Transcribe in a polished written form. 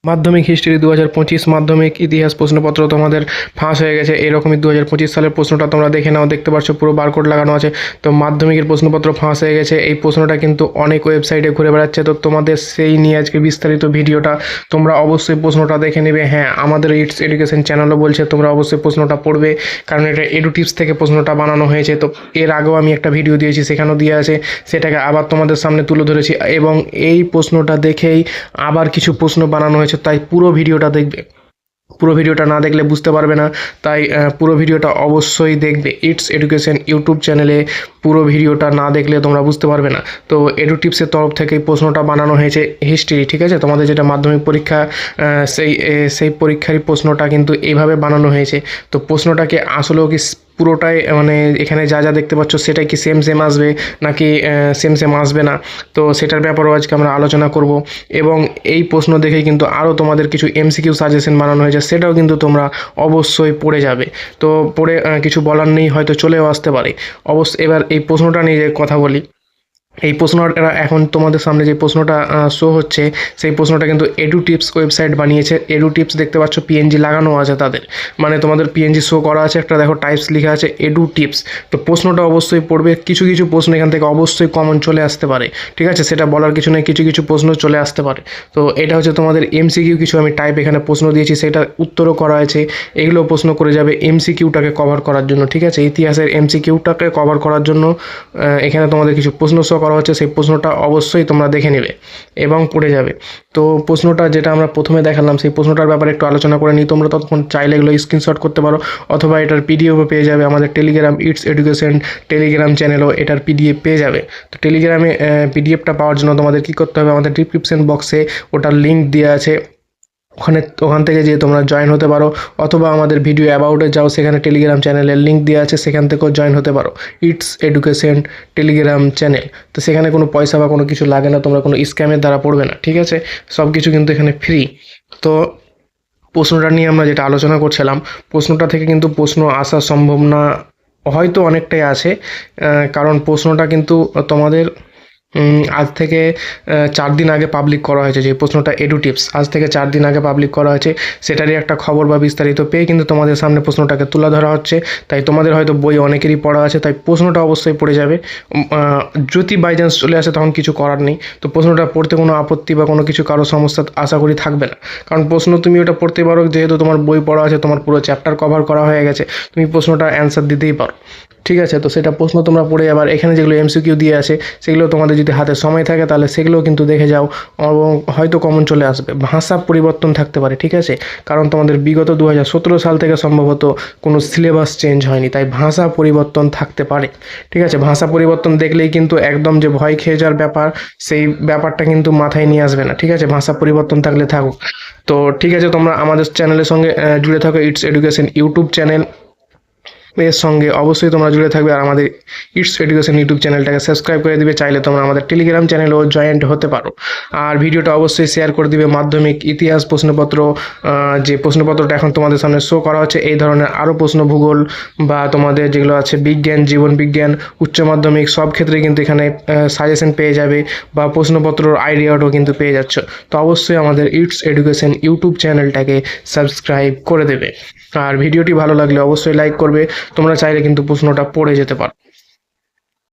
মাধ্যমিক হিস্ট্রি 2025 মাধ্যমিক ইতিহাস প্রশ্নপত্র তোমাদের ফাঁস হয়ে গেছে। এরকমই 2025 সালের প্রশ্নটা তোমরা দেখে নাও, দেখতে পাচ্ছ পুরো বারকোড লাগানো আছে। তো মাধ্যমিকের প্রশ্নপত্র ফাঁস হয়ে গেছে। এই প্রশ্নটা কিন্তু অনেক ওয়েবসাইটে ঘুরে বেড়াচ্ছে, তো তোমাদের সেই নিয়ে আজকে বিস্তারিত ভিডিওটা। তোমরা অবশ্যই প্রশ্নটা দেখে নেবে। হ্যাঁ, আমাদের ইটস এডুকেশন চ্যানেলও বলছে তোমরা অবশ্যই প্রশ্নটা পড়বে, কারণ এটা এডুটিপস থেকে প্রশ্নটা বানানো হয়েছে। তো এর আগেও আমি একটা ভিডিও দিয়েছি, সেখানেও দিয়ে আছে, সেটাকে আবার তোমাদের সামনে তুলে ধরেছি, এবং এই প্রশ্নটা দেখেই আবার কিছু প্রশ্ন বানানো হয়েছে। তাই পুরো ভিডিওটা দেখবে, পুরো ভিডিওটা না দেখলে বুঝতে পারবে না। তাই পুরো ভিডিওটা অবশ্যই দেখবে। ইটস এডুকেশন ইউটিউব চ্যানেলে পুরো ভিডিওটা না দেখলে তোমরা বুঝতে পারবে না। তো এডুটিপসের তরফ থেকে প্রশ্নটা বানানো হয়েছে হিস্ট্রি, ঠিক আছে? তোমাদের যেটা মাধ্যমিক পরীক্ষা, সেই পরীক্ষারই প্রশ্নটা কিন্তু এইভাবে বানানো হয়েছে। তো প্রশ্নটাকে আসলেও কি পুরোটাই মানে এখানে যা যা দেখতে পাচ্ছ সেটাই কি সেম সেম আসবে নাকি সেম সেম আসবে না, তো সেটার ব্যাপারেও আজকে আমরা আলোচনা করব। এবং এই প্রশ্ন দেখে কিন্তু আরও তোমাদের কিছু এমসিকিউ সাজেশন বানানো হয়েছে, সেটাও কিন্তু তোমরা অবশ্যই পড়ে যাবে। তো পড়ে কিছু বলার নেই, হয়তো চলেও আসতে পারে। এবার এই প্রশ্নটা নিয়ে যে কথা বলি, এই প্রশ্নটা এখন তোমাদের সামনে যে প্রশ্নটা শো হচ্ছে, সেই প্রশ্নটা কিন্তু এডুটিপস ওয়েবসাইট বানিয়েছে। এডুটিপস দেখতে পাচ্ছ পিএনজি লাগানো আছে তাদের, মানে তোমাদের পিএনজি শো করা আছে, একটা দেখো টাইপস লেখা আছে এডুটিপস। তো প্রশ্নটা অবশ্যই পড়বে। কিছু কিছু প্রশ্ন এখান থেকে অবশ্যই কমন চলে আসতে পারে, ঠিক আছে? সেটা বলার কিছু নেই, কিছু কিছু প্রশ্ন চলে আসতে পারে। তো এটা হচ্ছে তোমাদের এমসিকিউ, কিছু আমি টাইপ এখানে প্রশ্ন দিয়েছি, সেটা উত্তরও করা আছে। এগুলো প্রশ্ন করে যাবে এমসিকিউটাকে কভার করার জন্য, ঠিক আছে? ইতিহাসের এমসিকিউটাকে কভার করার জন্য এখানে তোমাদের কিছু প্রশ্ন শো করা হচ্ছে, সেই প্রশ্নটা অবশ্যই তোমরা দেখে নেবে এবং পড়ে যাবে। তো প্রশ্নটা যেটা আমরা প্রথমে দেখালাম, সেই প্রশ্নটার ব্যাপারে একটু আলোচনা করে নিই। তোমরা ততক্ষণ চাইলে এগুলো স্ক্রিনশট করতে পারো, অথবা এটার পিডিএফও পেয়ে যাবে। আমাদের টেলিগ্রাম ইটস এডুকেশন টেলিগ্রাম চ্যানেলও এটার পিডিএফ পেয়ে যাবে। তো টেলিগ্রামে পিডিএফটা পাওয়ার জন্য তোমাদের কী করতে হবে, আমাদের ডিসক্রিপশন বক্সে ওটার লিঙ্ক দেওয়া আছে, ওখান থেকে যেয়ে তোমরা জয়েন হতে পারো, অথবা আমাদের ভিডিও অ্যাবাউটে যাও, সেখানে টেলিগ্রাম চ্যানেলের লিঙ্ক দেওয়া আছে, সেখান থেকেও জয়েন হতে পারো। It's education Telegram channel. তো সেখানে কোনো পয়সা বা কোনো কিছু লাগে না, তোমরা কোনো স্ক্যামের দ্বারা পড়বে না, ঠিক আছে? সব কিছু কিন্তু এখানে ফ্রি। তো প্রশ্নটা নিয়ে আমরা যেটা আলোচনা করছিলাম, প্রশ্নটা থেকে কিন্তু প্রশ্ন আসা সম্ভব না, হয়তো অনেকটাই আছে, কারণ প্রশ্নটা কিন্তু তোমাদের আজ থেকে 4 দিন আগে পাবলিক করা হয়েছে। যে প্রশ্নটা এডুটিপস আজ থেকে 4 দিন আগে পাবলিক করা হয়েছে, সেটারই একটা খবর বা বিস্তারিত পেয়ে কিন্তু তোমাদের সামনে প্রশ্নটাকে তুলে ধরা হচ্ছে। তাই তোমাদের হয়তো বই অনেকেরই পড়া আছে, তাই প্রশ্নটা অবশ্যই পড়ে যাবে। যদি বাই চান্স চলে আসে তখন কিছু করার নেই। তো প্রশ্নটা পড়তে কোনো আপত্তি বা কোনো কিছু কারো সমস্যা আশা করি থাকবে না, কারণ প্রশ্ন তুমি ওটা পড়তে পারো, যেহেতু তোমার বই পড়া আছে, তোমার পুরো চ্যাপ্টার কভার করা হয়ে গেছে, তুমি প্রশ্নটা অ্যান্সার দিতেই পারো, ঠিক আছে? তো সেটা প্রশ্ন তোমরা পড়ে যাবার। এখানে যেগুলো এমসিকিউ দিয়ে আছে, সেগুলো তোমাদের যদি হাতে সময় থাকে তাহলে সেগুলোও কিন্তু দেখে যাও, এবং হয়তো কমন চলে আসবে। ভাষা পরিবর্তন থাকতে পারে, ঠিক আছে? কারণ তোমাদের বিগত 2017 সাল থেকে সম্ভবত কোনো সিলেবাস চেঞ্জ হয়নি, তাই ভাষা পরিবর্তন থাকতে পারে, ঠিক আছে? ভাষা পরিবর্তন দেখলেই কিন্তু একদম যে ভয় খেয়ে যাওয়ার ব্যাপার, সেই ব্যাপারটা কিন্তু মাথায় নিয়ে আসবে না, ঠিক আছে? ভাষা পরিবর্তন থাকলে থাকুক। তো ঠিক আছে, তোমরা আমাদের চ্যানেলের সঙ্গে জুড়ে থাকো। ইটস এডুকেশন ইউটিউব চ্যানেল এর সঙ্গে অবশ্যই তোমরা জুড়ে থাকবে, আর আমাদের ইটস এডুকেশন ইউটিউব চ্যানেলটাকে সাবস্ক্রাইব করে দিবে। চাইলে তোমরা আমাদের টেলিগ্রাম চ্যানেলেও জয়েন্ট হতে পারো। আর ভিডিওটা অবশ্যই শেয়ার করে দিবে। মাধ্যমিক ইতিহাস প্রশ্নপত্র, যে প্রশ্নপত্রটা এখন তোমাদের সামনে শো করা হচ্ছে, এই ধরনের আরও প্রশ্ন, ভূগোল বা তোমাদের যেগুলো আছে বিজ্ঞান, জীবন বিজ্ঞান, উচ্চ মাধ্যমিক, সব ক্ষেত্রে কিন্তু এখানে সাজেশন পেয়ে যাবে, বা প্রশ্নপত্রর আইডিয়াটাও কিন্তু পেয়ে যাচ্ছ। তো অবশ্যই আমাদের ইটস এডুকেশন ইউটিউব চ্যানেলটাকে সাবস্ক্রাইব করে দেবে। আর ভিডিওটি ভালো লাগলে অবশ্যই লাইক করবে। তোমরা চাইলে কিন্তু প্রশ্নটা পড়ে যেতে পারো।